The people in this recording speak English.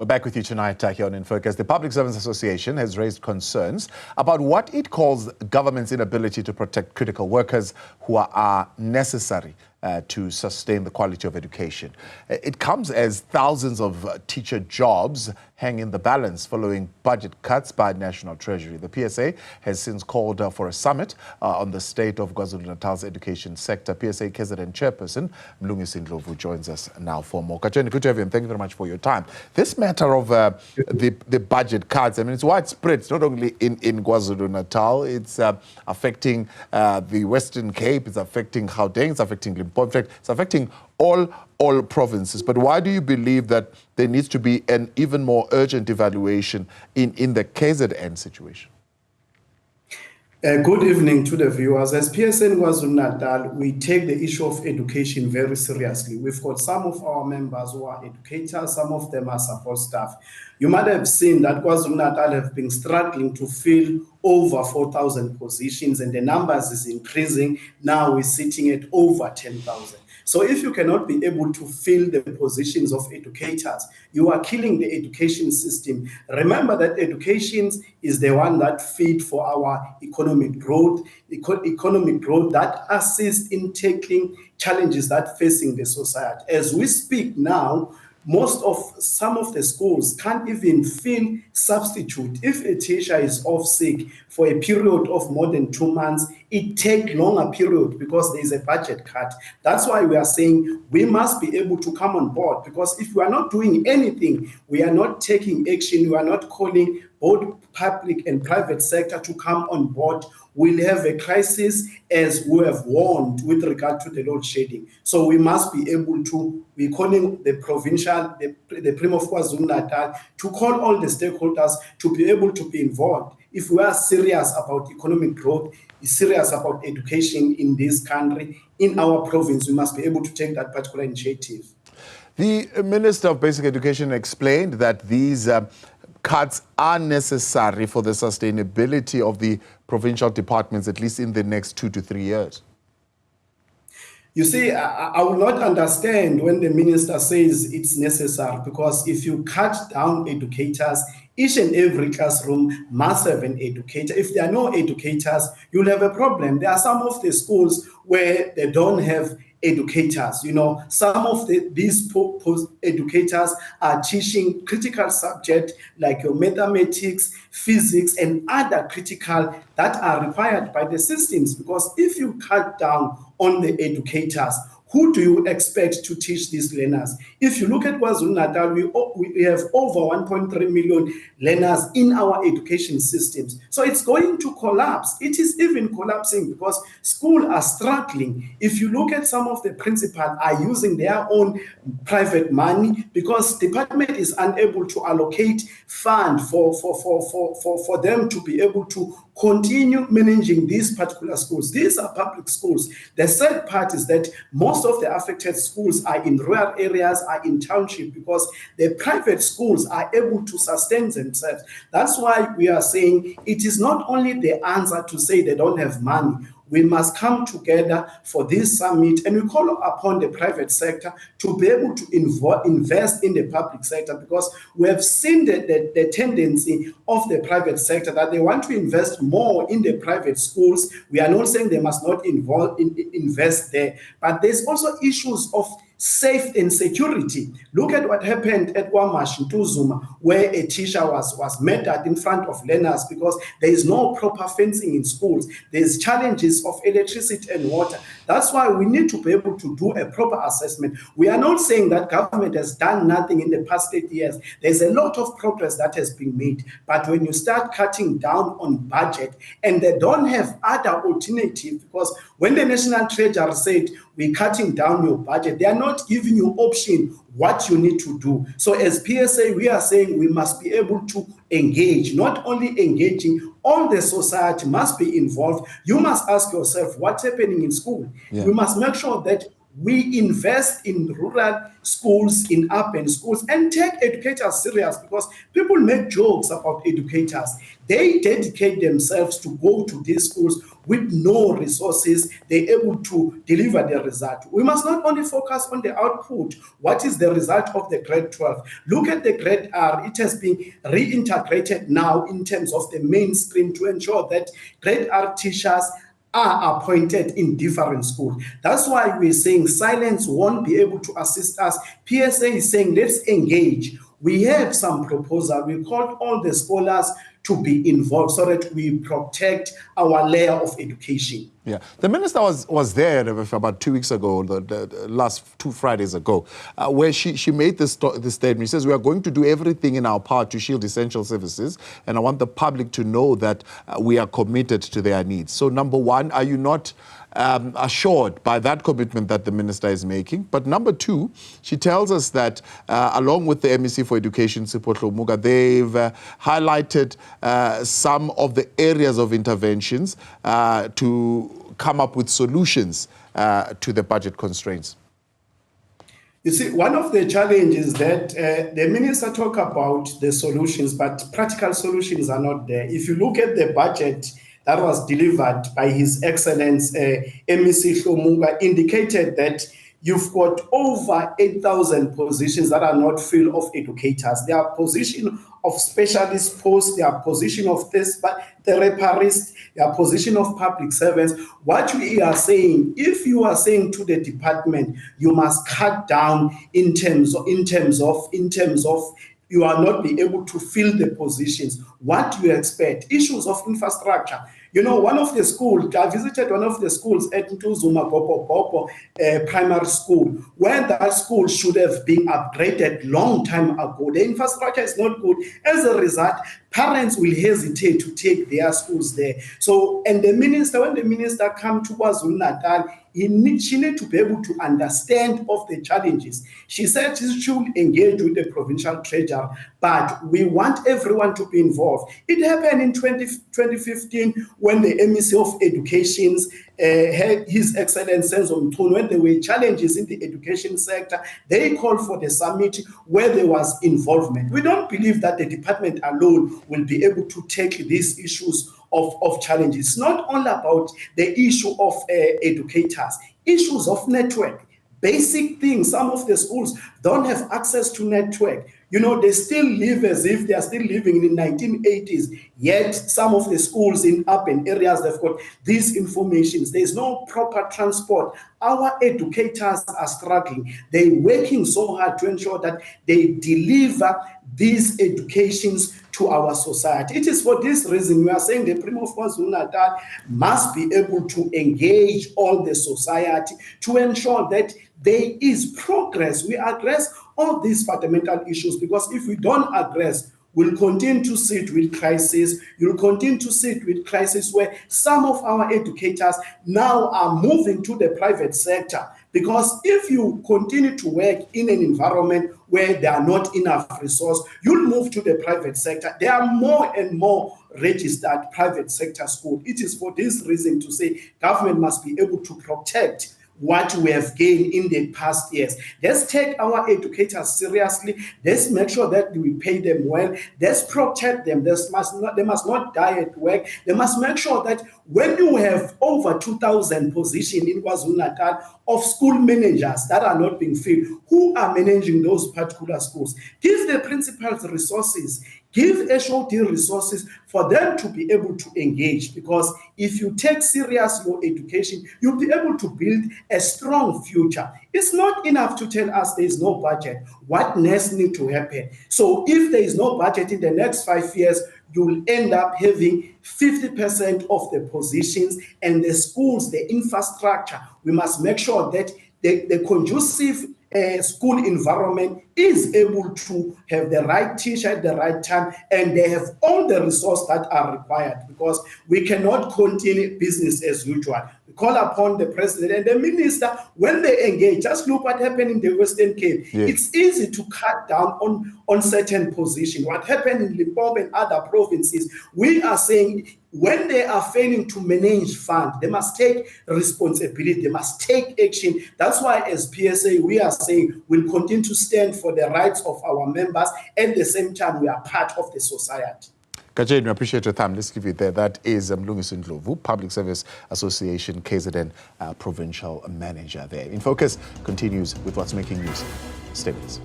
We're back with you tonight here on In Focus. The Public Servants Association has raised concerns about what it calls government's inability to protect critical workers who are necessary to sustain the quality of education. It comes as thousands of teacher jobs hang in the balance following budget cuts by National Treasury. The PSA has since called for a summit on the state of KwaZulu-Natal's education sector. PSA KZN chairperson Mlungisi Ndlovu joins us now for more. Kajeni, good to have you, and thank you very much for your time. This matter of the budget cuts, I mean, it's widespread. It's not only in KwaZulu-Natal. It's affecting the Western Cape. It's affecting Gauteng. It's affecting Limpopo. In fact, it's affecting all provinces. But why do you believe that there needs to be an even more urgent evaluation in the KZN situation? Good evening to the viewers. As PSN KwaZulu-Natal, we take the issue of education very seriously. We've got some of our members who are educators, some of them are support staff. You might have seen that KwaZulu-Natal have been struggling to fill over 4,000 positions, and the numbers is increasing. Now we're sitting at over 10,000. So if you cannot be able to fill the positions of educators, you are killing the education system. Remember that education is the one that feeds for our economic growth, that assists in tackling challenges that facing the society. As we speak now, some of the schools can't even fill substitute. If a teacher is off sick for a period of more than 2 months, it takes longer period because there is a budget cut. That's why we are saying we must be able to come on board, because if we are not doing anything, we are not taking action, we are not calling both public and private sector to come on board, we'll have a crisis, as we have warned with regard to the load shedding. So we must be able to, we're calling the provincial, the Prim of KwaZulu-Natal, to call all the stakeholders to be able to be involved. If we are serious about economic growth, serious about education in this country, in our province, we must be able to take that particular initiative. The Minister of Basic Education explained that these cuts are necessary for the sustainability of the provincial departments, at least in the next 2 to 3 years. You see, I will not understand when the minister says it's necessary, because if you cut down educators, each and every classroom must have an educator. If there are no educators, you'll have a problem. There are some of the schools where they don't have educators. You know, some of these educators are teaching critical subjects like mathematics, physics, and other critical that are required by the systems. Because if you cut down on the educators, who do you expect to teach these learners? If you look at KwaZulu-Natal, we have over 1.3 million learners in our education systems. So it's going to collapse. It is even collapsing because schools are struggling. If you look at some of the principals are using their own private money because department is unable to allocate fund for them to be able to continue managing these particular schools. These are public schools. The sad part is that most of the affected schools are in rural areas, are in township, because the private schools are able to sustain themselves. That's why we are saying it is not only the answer to say they don't have money. We must come together for this summit, and we call upon the private sector to be able to invest in the public sector, because we have seen the tendency of the private sector that they want to invest more in the private schools. We are not saying they must not invest there, but there's also issues of safety and security. Look at what happened at KwaMashu Ntuzuma, where a teacher was murdered in front of learners because there is no proper fencing in schools. There's challenges of electricity and water. That's why we need to be able to do a proper assessment. We are not saying that government has done nothing in the past 8 years. There's a lot of progress that has been made. But when you start cutting down on budget and they don't have other alternatives, because when the National Treasury said, we're cutting down your budget, they are not giving you option what you need to do. So as PSA, we are saying we must be able to engage, not only engaging, all the society must be involved. You must ask yourself what's happening in school. Yeah. You must make sure that we invest in rural schools, in urban schools, and take educators serious, because people make jokes about educators. They dedicate themselves to go to these schools with no resources. They're able to deliver the result. We must not only focus on the output. What is the result of the grade 12? Look at the grade R. It has been reintegrated now in terms of the mainstream to ensure that grade R teachers are appointed in different schools. That's why we're saying silence won't be able to assist us. PSA is saying let's engage. We have some proposal. We called all the scholars to be involved so that we protect our layer of education. Yeah, the minister was there about 2 weeks ago, the last 2 Fridays ago, where she made this statement. She says, we are going to do everything in our power to shield essential services, and I want the public to know that we are committed to their needs. So number one, are you not assured by that commitment that the minister is making? But number two, she tells us that along with the MEC for Education, Sipho Muga, they've highlighted some of the areas of interventions to come up with solutions to the budget constraints. You see, one of the challenges that the minister talk about the solutions, but practical solutions are not there. If you look at the budget that was delivered by His Excellence MEC Ndlovu, indicated that you've got over 8,000 positions that are not filled of educators. There are positions of specialist posts, there are positions of therapists, there are positions of public servants. What we are saying, if you are saying to the department, you must cut down in terms of you are not be able to fill the positions, what do you expect? Issues of infrastructure. You know, one of the schools, I visited one of the schools at Newzroom primary school, where that school should have been upgraded long time ago. The infrastructure is not good. As a result, parents will hesitate to take their schools there. So, and the minister, when the minister come to KwaZulu-Natal, she needs to be able to understand of the challenges. She said she should engage with the provincial treasurer, but we want everyone to be involved. It happened in 2015 when the MEC of Education had His Excellency Newzroom, when there were challenges in the education sector. They called for the summit where there was involvement. We don't believe that the department alone will be able to take these issues of challenges. It's not only about the issue of educators, issues of network, basic things. Some of the schools don't have access to network. You know, they still live as if they are still living in the 1980s, yet some of the schools in urban areas, they've got these informations. There's no proper transport. Our educators are struggling. They're working so hard to ensure that they deliver these educations to our society. It is for this reason we are saying the Premier of KwaZulu-Natal must be able to engage all the society to ensure that there is progress. We address all these fundamental issues, because if we don't address, we'll continue to sit with crisis. You'll continue to sit with crisis where some of our educators now are moving to the private sector. Because if you continue to work in an environment where there are not enough resources, you'll move to the private sector. There are more and more registered private sector schools. It is for this reason to say government must be able to protect what we have gained in the past years. Let's take our educators seriously. Let's make sure that we pay them well. Let's protect them. They must not die at work. They must make sure that when you have over 2,000 positions in KwaZulu-Natal of school managers that are not being filled, who are managing those particular schools? Give the principals resources. Give HOD resources for them to be able to engage, because if you take serious your education, you'll be able to build a strong future. It's not enough to tell us there is no budget. What next needs to happen? So if there is no budget in the next 5 years, you will end up having 50% of the positions, and the schools, the infrastructure. We must make sure that the conducive school environment is able to have the right teacher at the right time, and they have all the resources that are required, because we cannot continue business as usual. We call upon the president and the minister when they engage. Just look what happened in the Western Cape. Yes. It's easy to cut down on certain positions. What happened in Limpopo and other provinces, we are saying when they are failing to manage fund, they must take responsibility, they must take action. That's why as PSA, we are saying we'll continue to stand for the rights of our members. At the same time, we are part of the society. Kajeni, we appreciate your time. Let's give you there. That is Mlungisi Ndlovu, Public Service Association KZN Provincial Manager there. In Focus continues with what's making news. Stay with us.